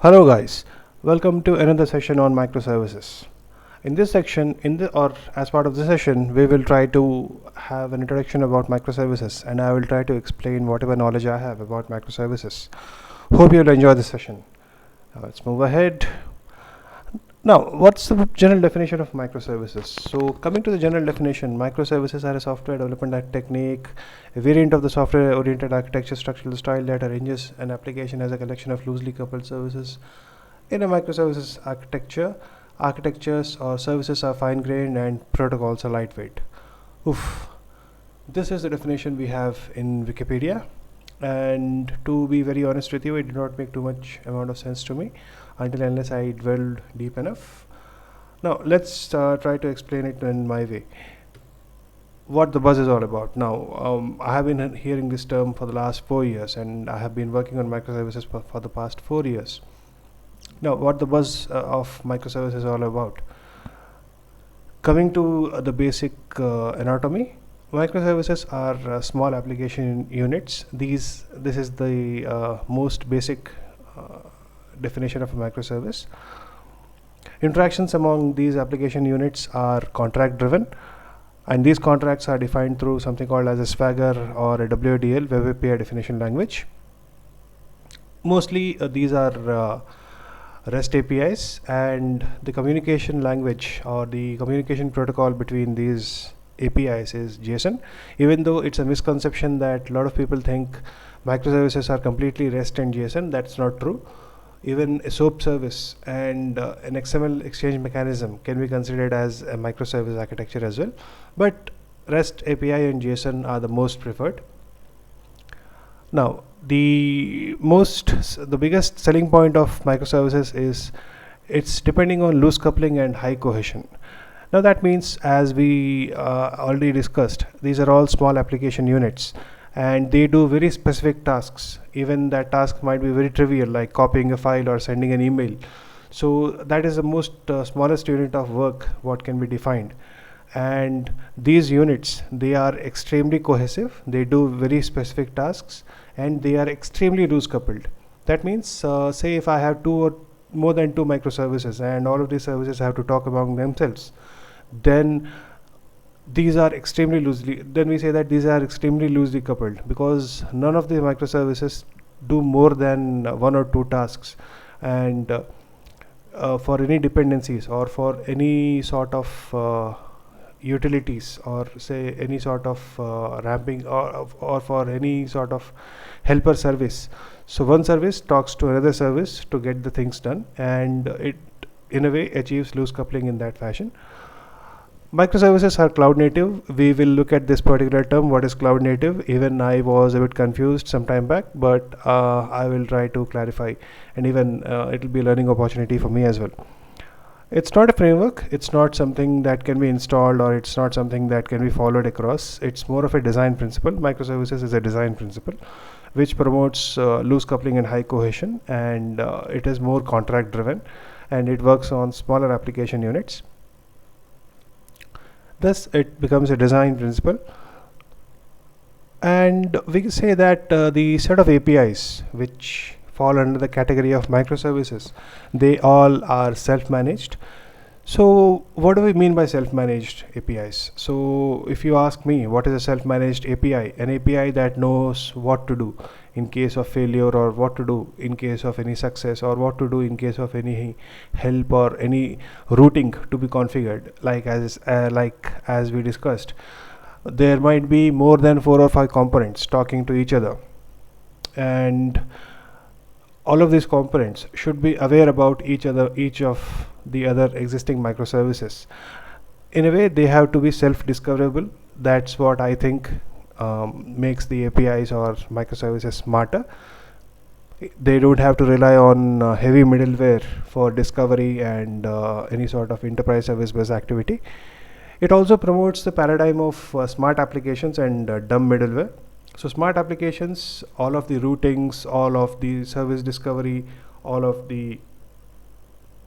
Hello guys, welcome to another session on microservices. In this section, as part of the session, we will try to have an introduction about microservices, and I will try to explain whatever knowledge I have about microservices. Hope you'll enjoy this session. Now let's move ahead. Now, what's the general definition of microservices? So, coming to the general definition, microservices are a software development technique, a variant of the software-oriented architecture structural style that arranges an application as a collection of loosely coupled services. In a microservices architecture, architectures or services are fine-grained and protocols are lightweight. Oof. This is the definition we have in Wikipedia, and to be very honest with you, it did not make too much amount of sense to me until unless I dwelled deep enough. Now let's try to explain it in my way. What the buzz is all about. Now, I have been hearing this term for the last 4 years, and I have been working on microservices for the past 4 years. Now, what the buzz of microservices is all about. Coming to the basic anatomy, microservices are small application units. This is the most basic definition of a microservice. Interactions among these application units are contract driven, and these contracts are defined through something called as a Swagger or a WDL, Web API Definition Language. Mostly these are REST APIs, and the communication language or the communication protocol between these APIs is JSON, even though it's a misconception that a lot of people think microservices are completely REST and JSON. That's not true. Even a SOAP service and an XML exchange mechanism can be considered as a microservice architecture as well, but REST API and JSON are the most preferred. Now, the biggest selling point of microservices is it's depending on loose coupling and high cohesion. Now that means, as we already discussed, these are all small application units, and they do very specific tasks. Even that task might be very trivial, like copying a file or sending an email. So that is the most smallest unit of work what can be defined. And these units, they are extremely cohesive, they do very specific tasks, and they are extremely loose coupled. That means, say if I have two or more than two microservices and all of these services have to talk among themselves, then we say that these are extremely loosely coupled, because none of the microservices do more than one or two tasks. And for any dependencies or for any sort of utilities, or say any sort of ramping, or for any sort of helper service, so one service talks to another service to get the things done, and it in a way achieves loose coupling in that fashion. Microservices are cloud native. We will look at this particular term, what is cloud native. Even I was a bit confused some time back, but I will try to clarify, and even it will be a learning opportunity for me as well. It's not a framework, it's not something that can be installed, or it's not something that can be followed across. It's more of a design principle. Microservices is a design principle which promotes loose coupling and high cohesion, and it is more contract driven, and it works on smaller application units. Thus, it becomes a design principle. And we say that the set of APIs which fall under the category of microservices, they all are self-managed. So what do we mean by self-managed APIs? So if you ask me, what is a self-managed API? An API that knows what to do in case of failure, or what to do in case of any success, or what to do in case of any help or any routing to be configured. Like as we discussed, there might be more than 4 or 5 components talking to each other, and all of these components should be aware about each of the other existing microservices. In a way, they have to be self-discoverable. That's what I think makes the APIs or microservices smarter. They don't have to rely on heavy middleware for discovery and any sort of enterprise service bus activity. It also promotes the paradigm of smart applications and dumb middleware. So smart applications, all of the routings, all of the service discovery, all of the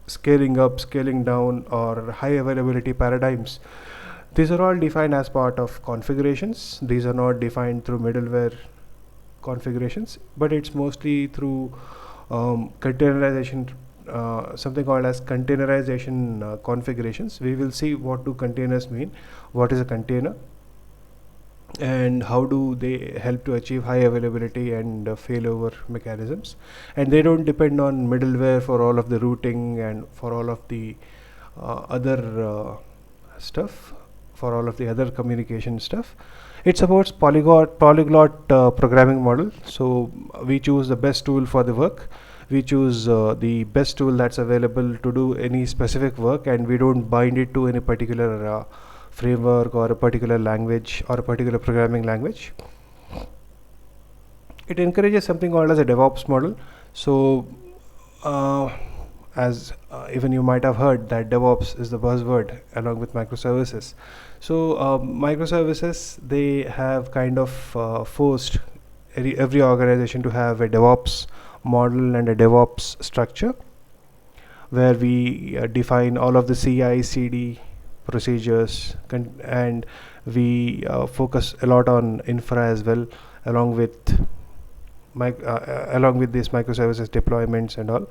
scaling up, scaling down, or high availability paradigms, these are all defined as part of configurations. These are not defined through middleware configurations, but it's mostly through containerization, something called as containerization configurations. We will see what do containers mean, what is a container, and how do they help to achieve high availability and failover mechanisms. And they don't depend on middleware for all of the routing and for all of the other stuff, for all of the other communication stuff. It supports polyglot programming model. So we choose the best tool for the work. We choose the best tool that's available to do any specific work, and we don't bind it to any particular framework or a particular language or a particular programming language. It encourages something called as a DevOps model. So as even you might have heard that DevOps is the buzzword along with microservices. So microservices, they have kind of forced every organization to have a DevOps model and a DevOps structure, where we define all of the CI/CD procedures, and we focus a lot on infra as well, along with these microservices deployments and all.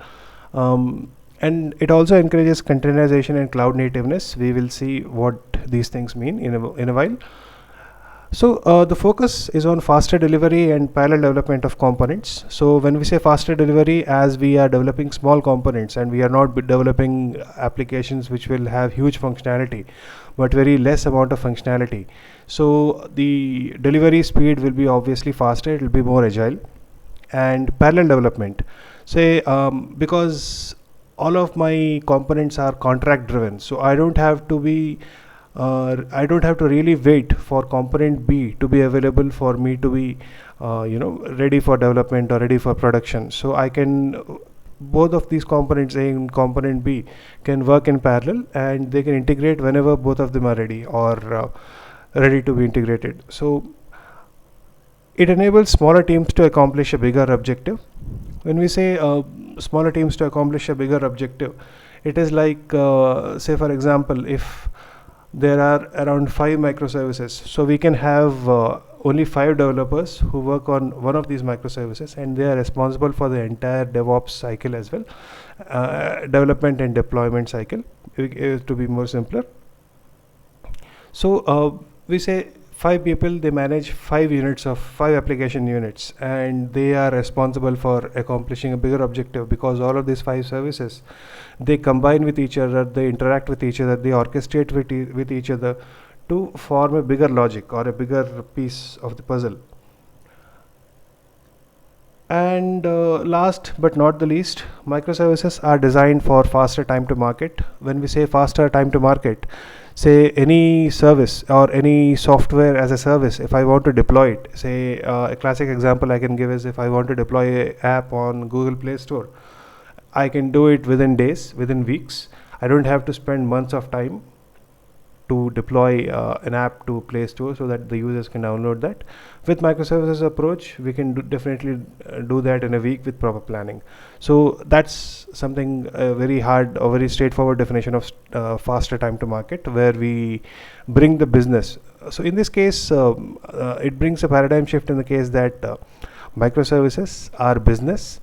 And it also encourages containerization and cloud nativeness. We will see what these things mean in a while. So the focus is on faster delivery and parallel development of components. So when we say faster delivery, as we are developing small components and we are not developing applications which will have huge functionality, but very less amount of functionality. So the delivery speed will be obviously faster, it will be more agile. And parallel development, say because all of my components are contract driven, so I don't have to really wait for component B to be available for me to be ready for development or ready for production. So I can both of these components, A and component B, can work in parallel, and they can integrate whenever both of them are ready or ready to be integrated. So it enables smaller teams to accomplish a bigger objective. When we say smaller teams to accomplish a bigger objective, it is like say for example, if there are around 5 microservices, so we can have only 5 developers who work on one of these microservices, and they are responsible for the entire DevOps cycle as well, development and deployment cycle, to be more simpler. So we say 5 people, they manage 5 application units, and they are responsible for accomplishing a bigger objective, because all of these 5 services, they combine with each other, they interact with each other, they orchestrate with each other to form a bigger logic or a bigger piece of the puzzle. And last but not the least, microservices are designed for faster time to market. When we say faster time to market, say any service or any software as a service, if I want to deploy it, say a classic example I can give is, if I want to deploy an app on Google Play Store, I can do it within days, within weeks. I don't have to spend months of time to deploy an app to Play Store so that the users can download that. With microservices approach, we can definitely do that in a week with proper planning. So that's something very hard or very straightforward definition of faster time to market, where we bring the business. So in this case, it brings a paradigm shift in the case that microservices are business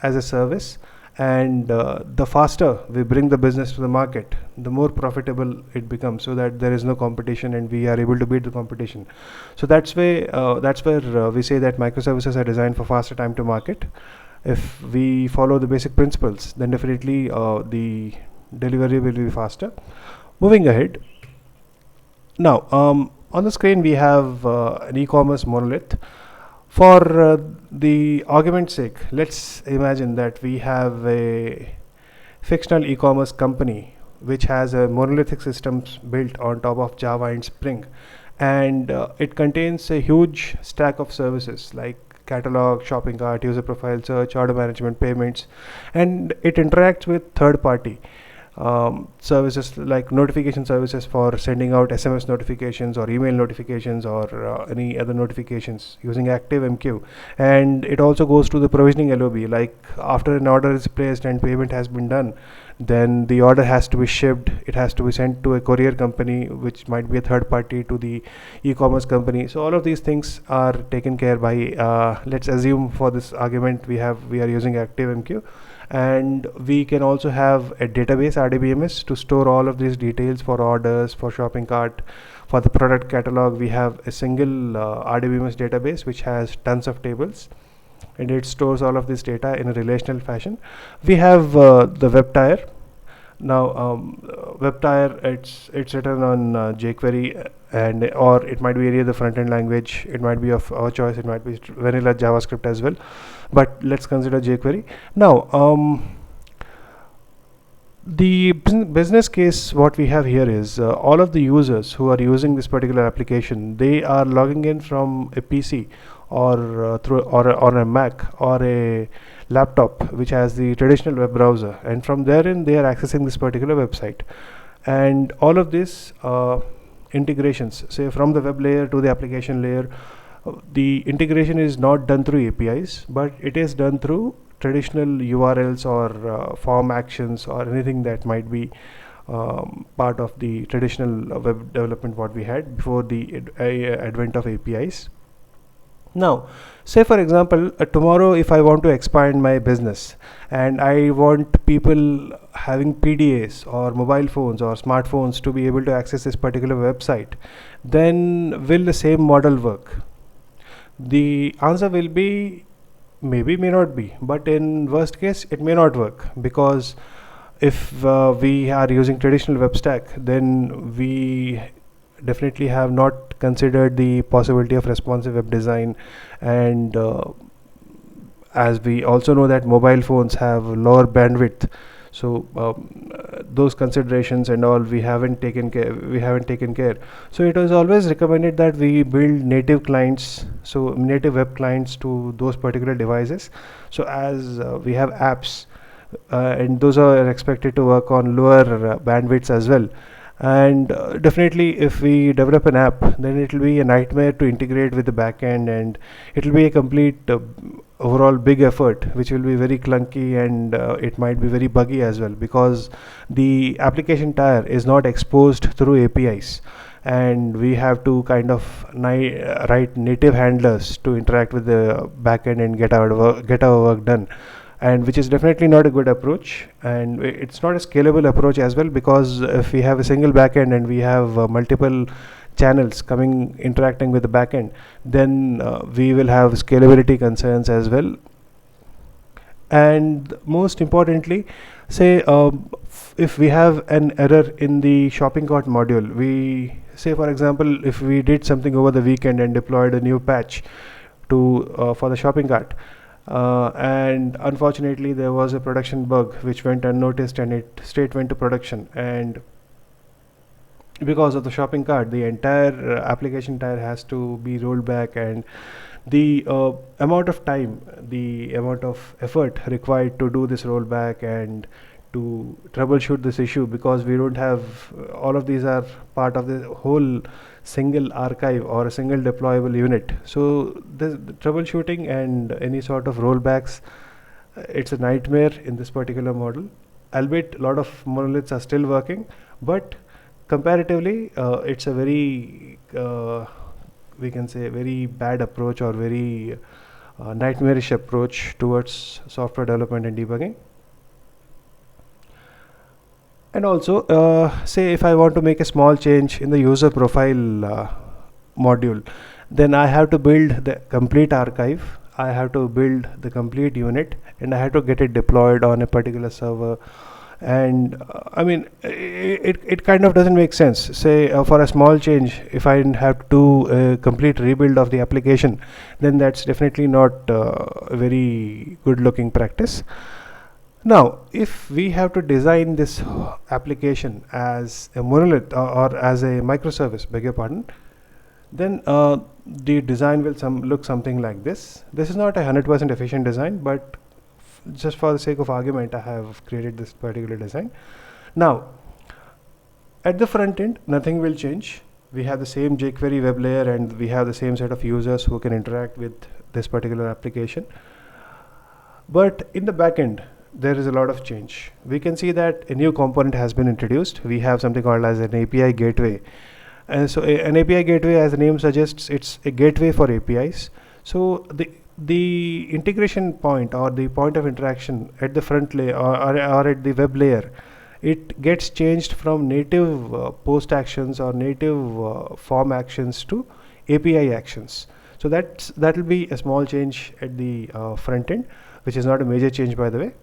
as a service, and the faster we bring the business to the market, the more profitable it becomes, so that there is no competition and we are able to beat the competition. So that's where we say that microservices are designed for faster time to market. If we follow the basic principles, then definitely the delivery will be faster. Moving ahead, now on the screen we have an e-commerce monolith. For the argument's sake, let's imagine that we have a fictional e-commerce company which has a monolithic system built on top of Java and Spring, and it contains a huge stack of services like catalog, shopping cart, user profile search, order management, payments, and it interacts with third party. services like notification services for sending out SMS notifications or email notifications or any other notifications using ActiveMQ. And it also goes to the provisioning LOB, like after an order is placed and payment has been done, then the order has to be shipped, it has to be sent to a courier company, which might be a third party to the e-commerce company. So all of these things are taken care by, let's assume for this argument we are using ActiveMQ, and we can also have a database RDBMS to store all of these details for orders, for shopping cart, for the product catalog. We have a single RDBMS database which has tons of tables, and it stores all of this data in a relational fashion. We have the WebTire. Now WebTire, it's written on jQuery, and or it might be any other front-end language. It might be of our choice. It might be vanilla JavaScript as well, but let's consider jQuery. Now the business case what we have here is all of the users who are using this particular application, they are logging in from a PC or through or a Mac or a laptop which has the traditional web browser, and from therein they are accessing this particular website. And all of this integrations, say from the web layer to the application layer, the integration is not done through APIs, but it is done through traditional URLs or form actions or anything that might be part of the traditional web development what we had before the advent of APIs. Now, say for example, tomorrow if I want to expand my business and I want people having PDAs or mobile phones or smartphones to be able to access this particular website, then will the same model work? The answer will be maybe, may not be, but in worst case it may not work, because if we are using traditional web stack, then we definitely have not considered the possibility of responsive web design, and as we also know that mobile phones have lower bandwidth, so those considerations and all we haven't taken care. So it was always recommended that we build native clients, so native web clients to those particular devices, so as we have apps, and those are expected to work on lower bandwidths as well. And definitely if we develop an app, then it will be a nightmare to integrate with the backend, and it will be a complete overall big effort which will be very clunky, and it might be very buggy as well, because the application tire is not exposed through APIs, and we have to kind of write native handlers to interact with the backend and get our work done, and which is definitely not a good approach, and it's not a scalable approach as well, because if we have a single backend and we have multiple channels interacting with the backend, then we will have scalability concerns as well. And most importantly, say if we have an error in the shopping cart module, we say for example if we did something over the weekend and deployed a new patch to for the shopping cart, and unfortunately there was a production bug which went unnoticed and it straight went to production, and because of the shopping cart the entire application tire has to be rolled back, and the amount of time, the amount of effort required to do this rollback and to troubleshoot this issue, because we don't have all of these are part of the whole single archive or a single deployable unit. So the troubleshooting and any sort of rollbacks, it's a nightmare in this particular model, albeit a lot of monoliths are still working, but comparatively it's a very we can say very bad approach, or very nightmarish approach towards software development and debugging. And also say if I want to make a small change in the user profile module, then I have to build the complete archive, I have to build the complete unit, and I have to get it deployed on a particular server. And I mean it kind of doesn't make sense. Say for a small change, if I have to do a complete rebuild of the application, then that's definitely not a very good looking practice. Now if we have to design this application as a monolith or as a microservice, beg your pardon, then the design will look something like this. This is not a 100% efficient design, but just for the sake of argument I have created this particular design. Now, at the front end, nothing will change. We have the same jQuery web layer, and we have the same set of users who can interact with this particular application. But in the back end, there is a lot of change. We can see that a new component has been introduced. We have something called as an API gateway. And so an API gateway, as the name suggests, it's a gateway for APIs. So the integration point, or the point of interaction at the front layer, or at the web layer, it gets changed from native post actions or native form actions to API actions. So that will be a small change at the front end, which is not a major change, by the way.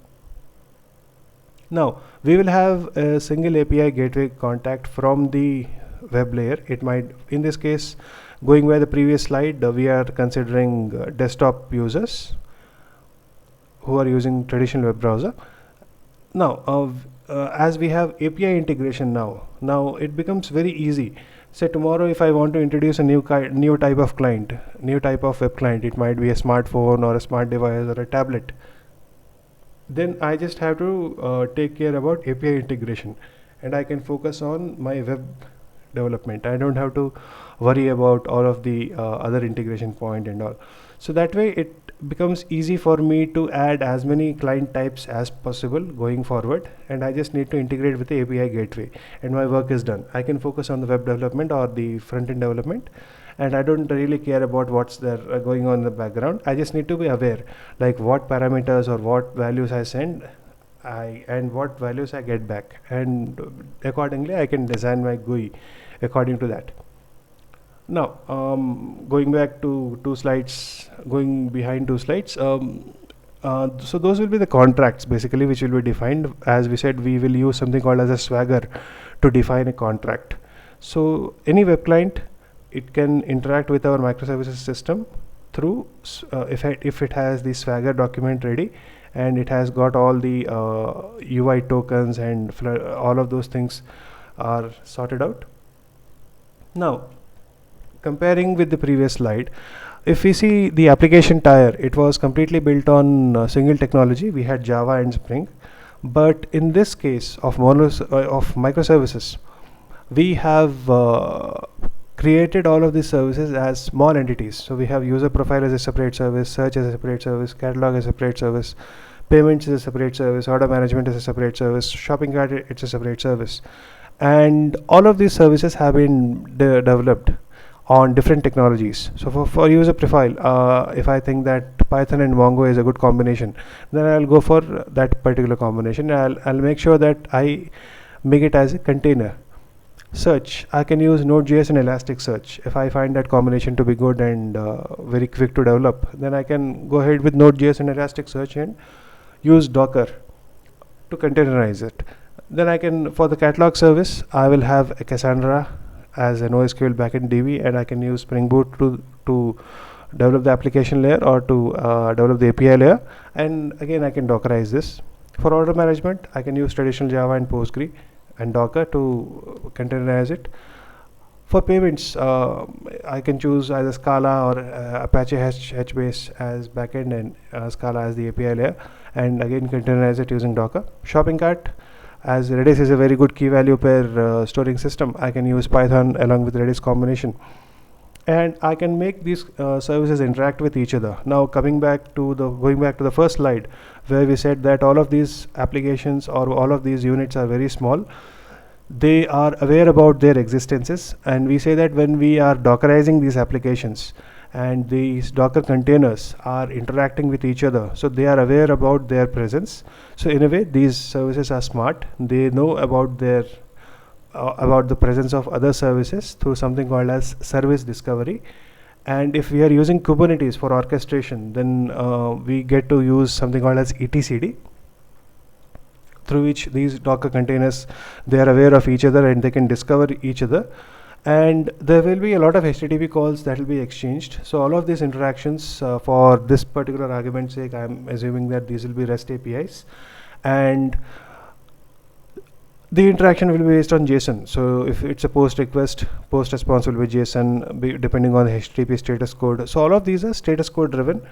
Now we will have a single API gateway contact from the web layer. It might, in this case, going by the previous slide, we are considering desktop users who are using traditional web browser. Now as we have API integration now it becomes very easy. Say tomorrow, if I want to introduce a new type of client, new type of web client, it might be a smartphone or a smart device or a tablet, then I just have to take care about API integration, and I can focus on my web development. I don't have to worry about all of the other integration point and all. So that way it becomes easy for me to add as many client types as possible going forward, and I just need to integrate with the API gateway, and my work is done. I can focus on the web development or the front end development, and I don't really care about what's there going on in the background. I just need to be aware, like what parameters or what values I send and what values I get back, and accordingly I can design my GUI according to that. Now going back to going behind 2 slides, so those will be the contracts basically which will be defined. As we said, we will use something called as a Swagger to define a contract. So any web client, it can interact with our microservices system through if it has the Swagger document ready, and it has got all the UI tokens and all of those things are sorted out. Now comparing with the previous slide, if we see the application tier, it was completely built on single technology. We had Java and Spring, but in this case of microservices, we have created all of these services as small entities. So we have user profile as a separate service, search as a separate service, catalog as a separate service, payments is a separate service, order management is a separate service, shopping cart, it's a separate service, and all of these services have been developed on different technologies. So for user profile, if I think that Python and Mongo is a good combination, then I'll go for that particular combination. I'll make sure that I make it as a container. Search, I can use Node.js and Elasticsearch. If I find that combination to be good and very quick to develop, then I can go ahead with Node.js and Elasticsearch and use Docker to containerize it. Then I can, for the catalog service, I will have a Cassandra as an NoSQL backend DB, and I can use Spring Boot to develop the application layer or to develop the API layer, and again I can Dockerize this. For order management, I can use traditional Java and Postgre and Docker to containerize it. For payments, I can choose either Scala or Apache HBase as backend and Scala as the API layer, and again containerize it using Docker. Shopping cart, as Redis is a very good key value pair storing system, I can use Python along with Redis combination, and I can make these services interact with each other. Now going back to the first slide, where we said that all of these applications or all of these units are very small, they are aware about their existences, and we say that when we are Dockerizing these applications and these Docker containers are interacting with each other, so they are aware about their presence. So in a way, these services are smart. They know about their about the presence of other services through something called as service discovery. And if we are using Kubernetes for orchestration, then we get to use something called as etcd, through which these Docker containers, they are aware of each other and they can discover each other, and there will be a lot of HTTP calls that will be exchanged. So all of these interactions, for this particular argument's sake, I am assuming that these will be REST APIs, and the interaction will be based on JSON. So if it's a post request, post response will be JSON, depending on the HTTP status code. So all of these are status code driven.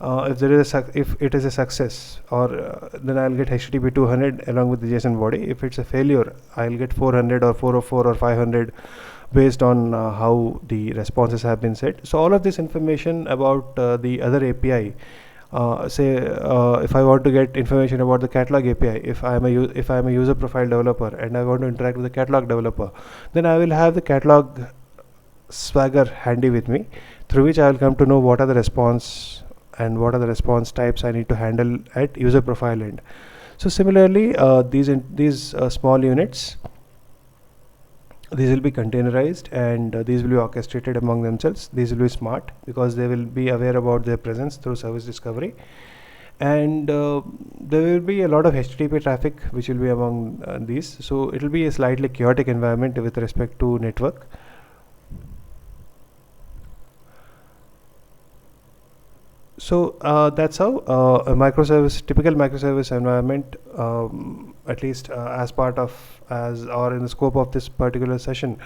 If there is if it is a success, or then I'll get HTTP 200 along with the JSON body. If it's a failure, I'll get 400 or 404 or 500 based on how the responses have been set. So all of this information about the other API, say if I want to get information about the catalog API, if I am a user profile developer and I want to interact with the catalog developer, then I will have the catalog swagger handy with me, through which I will come to know what are the response and what are the response types I need to handle at user profile end. So similarly, these small units, these will be containerized, and these will be orchestrated among themselves. These will be smart because they will be aware about their presence through service discovery, and there will be a lot of HTTP traffic which will be among these. So it will be a slightly chaotic environment with respect to network. So that's how typical microservice environment, at least as part of, as or in the scope of this particular session,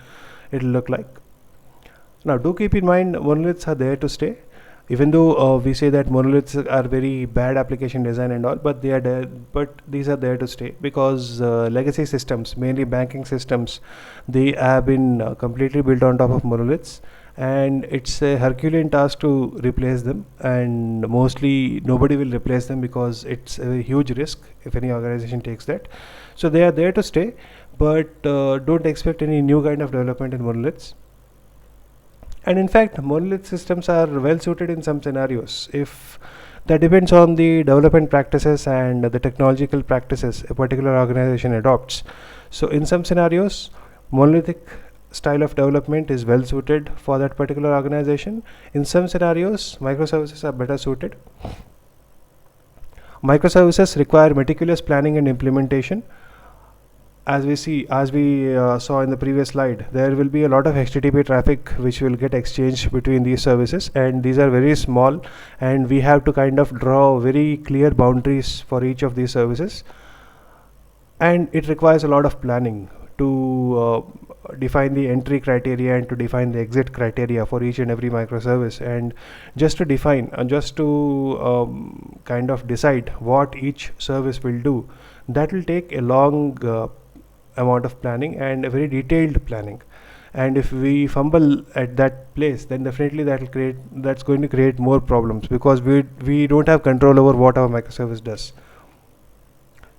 it will look like. Now, do keep in mind, monoliths are there to stay. Even though we say that monoliths are very bad application design and all, but they are there. But these are there to stay because legacy systems, mainly banking systems, they have been completely built on top of monoliths, and it's a Herculean task to replace them, and mostly nobody will replace them because it's a huge risk if any organization takes that. So they are there to stay, but don't expect any new kind of development in monoliths. And in fact, monolith systems are well suited in some scenarios. If that depends on the development practices and the technological practices a particular organization adopts. So in some scenarios, monolithic style of development is well suited for that particular organization. In some scenarios, microservices are better suited. Microservices require meticulous planning and implementation. As we saw in the previous slide, there will be a lot of HTTP traffic which will get exchanged between these services, and these are very small, and we have to kind of draw very clear boundaries for each of these services, and it requires a lot of planning to define the entry criteria and to define the exit criteria for each and every microservice, and just to define just to kind of decide what each service will do. That will take a long amount of planning and a very detailed planning, and if we fumble at that place, then definitely that's going to create more problems because we don't have control over what our microservice does.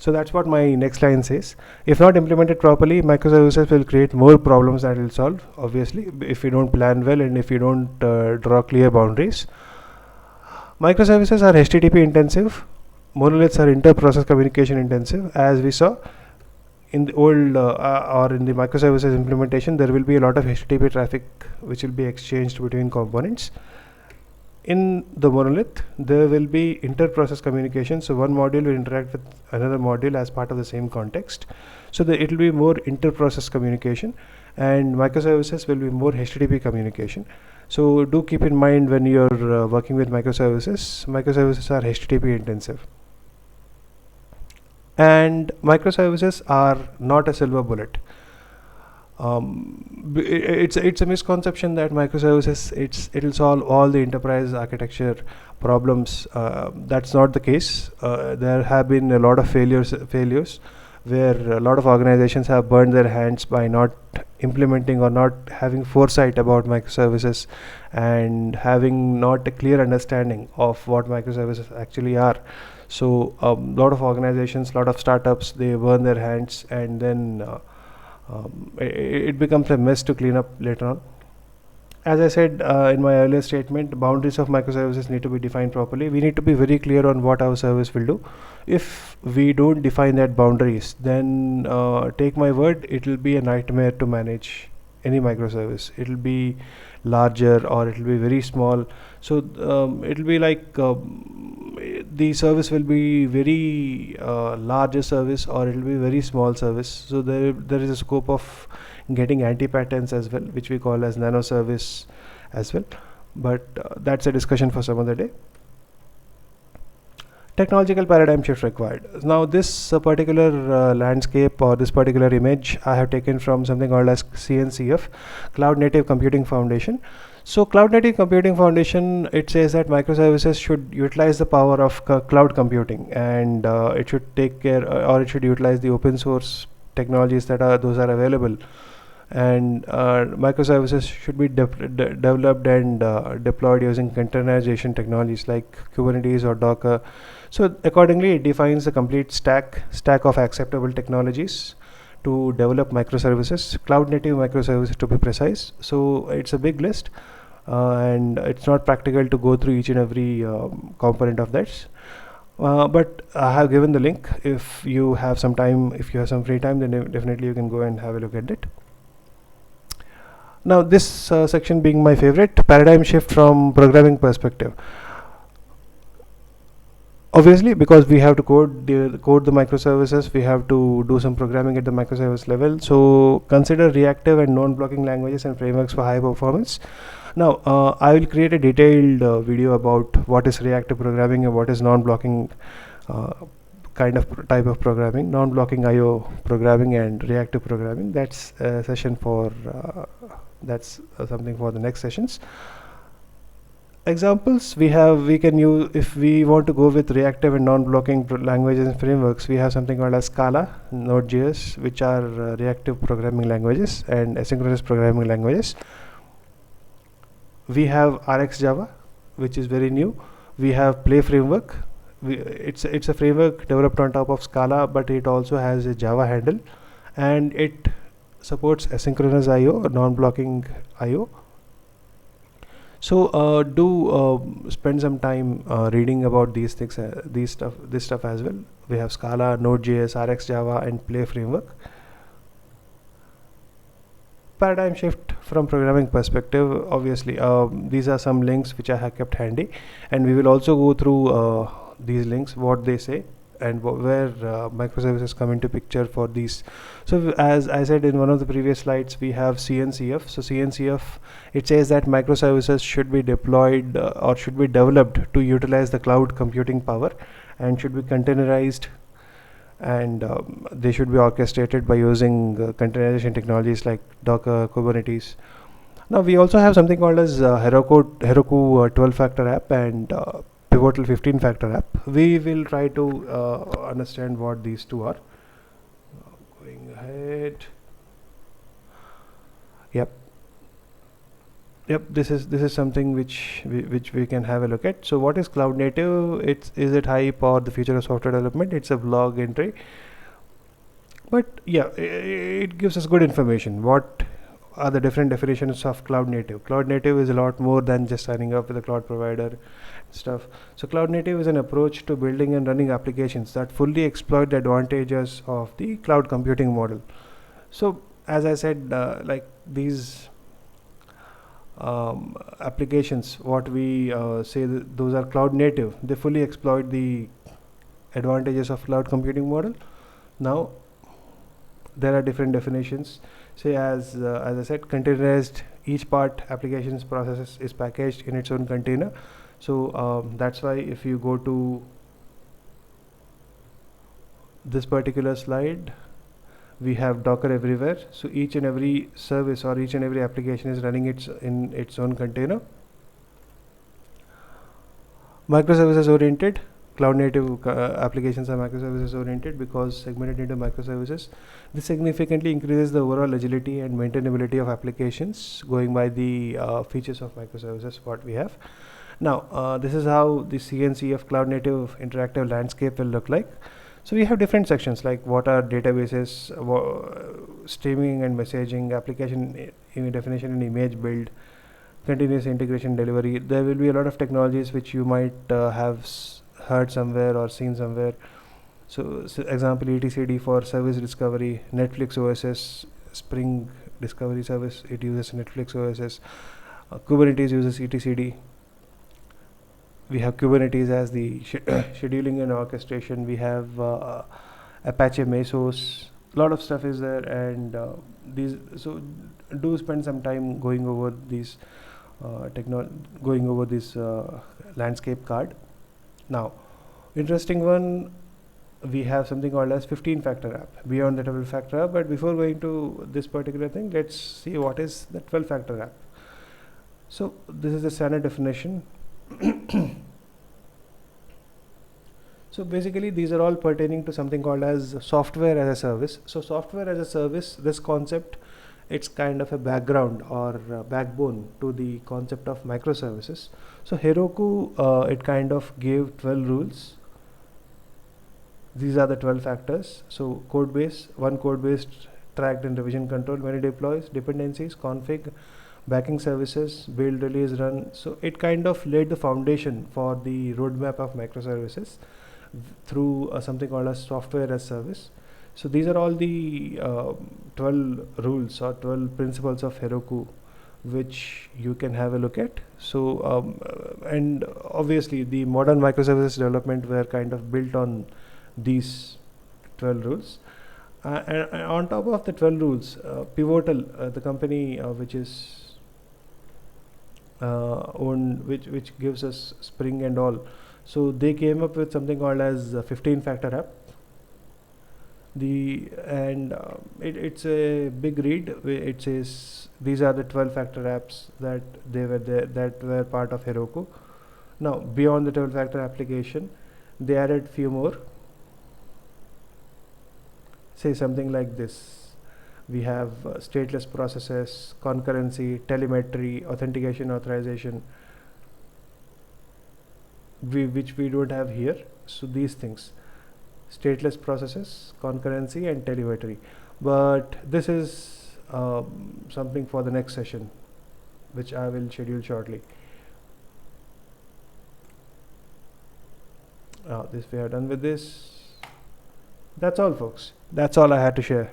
So that's what my next line says. If not implemented properly, microservices will create more problems that will solve, obviously, if you don't plan well and if you don't draw clear boundaries. Microservices are HTTP intensive. Monoliths are inter-process communication intensive. As we saw in the old or in the microservices implementation, there will be a lot of HTTP traffic which will be exchanged between components. In the monolith, there will be inter-process communication. So one module will interact with another module as part of the same context. So it will be more inter-process communication, and microservices will be more HTTP communication. So do keep in mind when you're working with microservices are HTTP intensive. And microservices are not a silver bullet. It's a misconception that microservices it'll solve all the enterprise architecture problems. That's not the case. There have been a lot of failures where a lot of organizations have burned their hands by not implementing or not having foresight about microservices and having not a clear understanding of what microservices actually are. So a lot of organizations, lot of startups, they burn their hands, and then it becomes a mess to clean up later on. As I said in my earlier statement, boundaries of microservices need to be defined properly. We need to be very clear on what our service will do. If we don't define that boundaries, then take my word, it will be a nightmare to manage any microservice. It will be larger or it will be very small. So it will be like the service will be very larger service, or it will be very small service. So there is a scope of getting anti-patterns as well, which we call as nano service as well, but that's a discussion for some other day. Technological paradigm shift required. Now this particular landscape or this particular image I have taken from something called as CNCF, Cloud Native Computing Foundation. So Cloud Native Computing Foundation, it says that microservices should utilize the power of cloud computing, and it should take care or it should utilize the open source technologies that are available, and microservices should be developed and deployed using containerization technologies like Kubernetes or Docker. So accordingly, it defines a complete stack of acceptable technologies to develop microservices, cloud native microservices to be precise. So it's a big list, and it's not practical to go through each and every component of that. But I have given the link. If you have some time, if you have some free time, then definitely you can go and have a look at it. Now this section being my favorite, paradigm shift from programming perspective. Obviously, because we have to code the microservices, we have to do some programming at the microservice level. So consider reactive and non-blocking languages and frameworks for high performance. Now I will create a detailed video about what is reactive programming and what is non-blocking type of programming, non-blocking IO programming and reactive programming. That's a session for something for the next sessions. Examples we can use if we want to go with reactive and non-blocking languages and frameworks. We have something called as Scala, Node.js, which are reactive programming languages and asynchronous programming languages. We have RxJava, which is very new. We have Play framework. It's a framework developed on top of Scala, but it also has a Java handle, and it supports asynchronous IO or non-blocking IO. So do spend some time reading about these things, this stuff as well. We have Scala, Node.js, RxJava, and Play framework. Paradigm shift from programming perspective. Obviously, these are some links which I have kept handy, and we will also go through these links, what they say, and where microservices come into picture for these. So as I said in one of the previous slides, we have CNCF. So CNCF, it says that microservices should be deployed or should be developed to utilize the cloud computing power, and should be containerized, and they should be orchestrated by using containerization technologies like Docker, Kubernetes. Now we also have something called as Heroku 12-factor app and Pivotal 15-factor app. We will try to understand what these two are. Going ahead. Yep. This is something which we can have a look at. So what is cloud native? Is it hype or the future of software development? It's a blog entry, but yeah, it gives us good information. What are the different definitions of cloud native? Cloud native is a lot more than just signing up with a cloud provider stuff. So cloud native is an approach to building and running applications that fully exploit the advantages of the cloud computing model. So as I said, like these applications, what we say those are cloud native, they fully exploit the advantages of cloud computing model. Now there are different definitions. Say as I said, containerized, each part applications processes is packaged in its own container. So that's why if you go to this particular slide, we have Docker everywhere. So each and every service or each and every application is running in its own container. Microservices oriented, cloud native applications are microservices oriented because segmented into microservices. This significantly increases the overall agility and maintainability of applications going by the features of microservices what we have. Now this is how the CNCF cloud native interactive landscape will look like. So we have different sections like what are databases, streaming and messaging, application definition and image build, continuous integration delivery. There will be a lot of technologies which you might have heard somewhere or seen somewhere. So example, etcd for service discovery, Netflix OSS, Spring Discovery Service, it uses Netflix OSS, Kubernetes uses etcd. We have Kubernetes as the scheduling and orchestration. We have Apache Mesos. A lot of stuff is there, and these. So do spend some time going over these landscape card. Now interesting one, we have something called as 15 factor app, beyond the 12 factor app. But before going to this particular thing, let's see what is the 12 factor app. So this is the standard definition. So basically these are all pertaining to something called as software as a service. So software as a service, this concept, it's kind of a background or backbone to the concept of microservices. So Heroku, it kind of gave 12 rules. These are the 12 factors. So code base, one code base tracked and revision control, many deploys, dependencies, config, backing services, build, release, run. So it kind of laid the foundation for the roadmap of microservices through something called as software as service. So these are all the 12 rules or 12 principles of Heroku, which you can have a look at. So and obviously the modern microservices development were kind of built on these 12 rules. And on top of the 12 rules, Pivotal, the company which is owned, which gives us Spring and all, so they came up with something called as 15 factor app. It's a big read. It says these are the 12 factor apps that they were there, that were part of Heroku. Now beyond the 12 factor application, they added few more. Say something like this: we have stateless processes, concurrency, telemetry, authentication, authorization, which we don't have here. So these things: stateless processes, concurrency, and telemetry. But this is something for the next session, which I will schedule shortly. This we are done with this. That's all, folks. That's all I had to share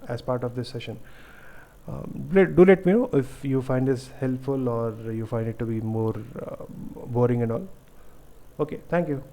as part of this session. Do let me know if you find this helpful or you find it to be more boring and all. Okay, thank you.